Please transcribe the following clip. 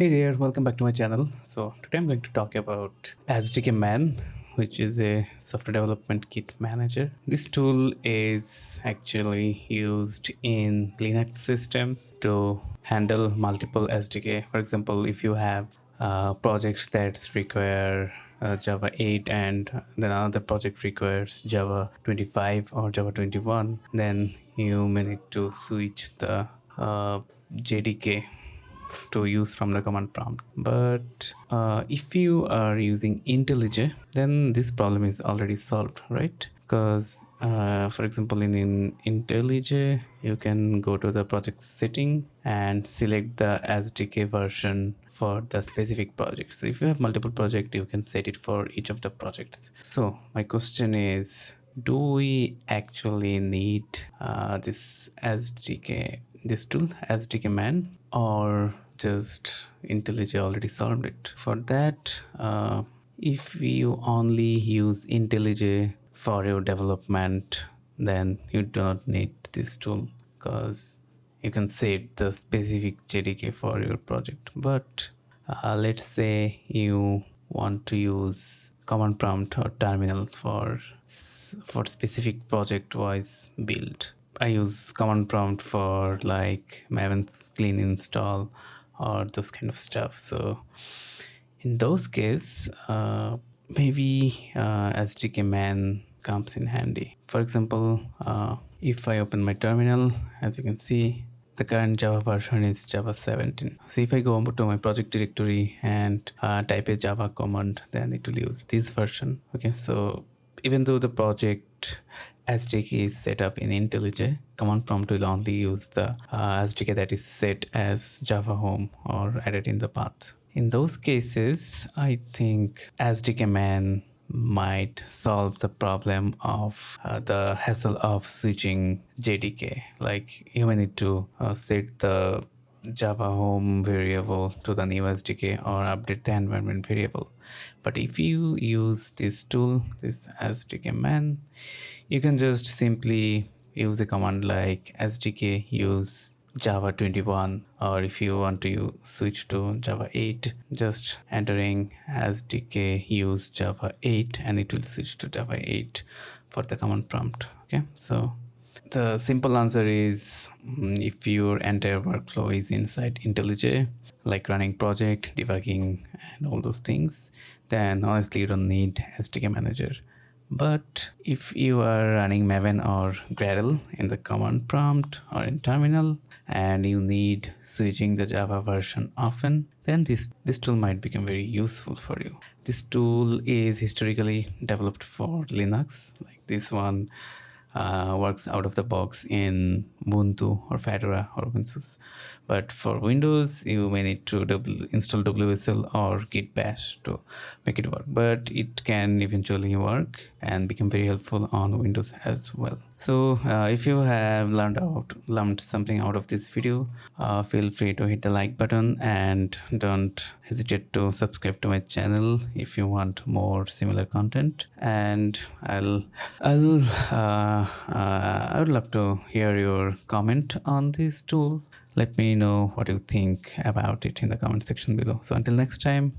Hey there, welcome back to my channel. So today I'm going to talk about SDKMAN, which is a software development kit manager. This tool is actually used in Linux systems to handle multiple SDK. For example, if you have projects that require Java 8 and then another project requires Java 25 or Java 21, then you may need to switch the JDK to use from the command prompt. But if you are using IntelliJ, then this problem is already solved, right? Because for example, in IntelliJ, you can go to the project setting and select the SDK version for the specific project. So if you have multiple projects, you can set it for each of the projects. So my question is, do we actually need this SDK, this tool, SDKMAN, or just IntelliJ already solved it? For that, if you only use IntelliJ for your development, then you don't need this tool because you can set the specific JDK for your project. But let's say you want to use command prompt or terminal for specific project wise build. I use command prompt for like Maven's clean install or those kind of stuff. So in those cases, maybe SDKMAN comes in handy. For example, if I open my terminal, as you can see, the current Java version is Java 17. So if I go over to my project directory and type a Java command, then it will use this version. Okay, so even though the project SDK is set up in IntelliJ, command prompt will only use the SDK that is set as Java home or added in the path. In those cases, I think SDKMAN might solve the problem of the hassle of switching JDK. Like you may need to set the Java home variable to the new SDK or update the environment variable. But if you use this tool, this SDKMAN, you can just simply use a command like SDK use Java 21, or if you want to switch to Java 8, just entering SDK use Java 8 and it will switch to Java 8 for the command prompt. Okay, so the simple answer is if your entire workflow is inside IntelliJ, like running project, debugging, and all those things, then honestly you don't need SDK manager. But if you are running Maven or Gradle in the command prompt or in terminal and you need switching the Java version often, then this tool might become very useful for you. This tool is historically developed for Linux. Like this one works out of the box in Ubuntu or Fedora or OpenSUSE. But for Windows, you may need to install WSL or Git Bash to make it work. But it can eventually work and become very helpful on Windows as well. So if you have learned something out of this video, feel free to hit the like button and don't hesitate to subscribe to my channel if you want more similar content. And I would love to hear your comment on this tool. Let me know what you think about it in the comment section below. So until next time,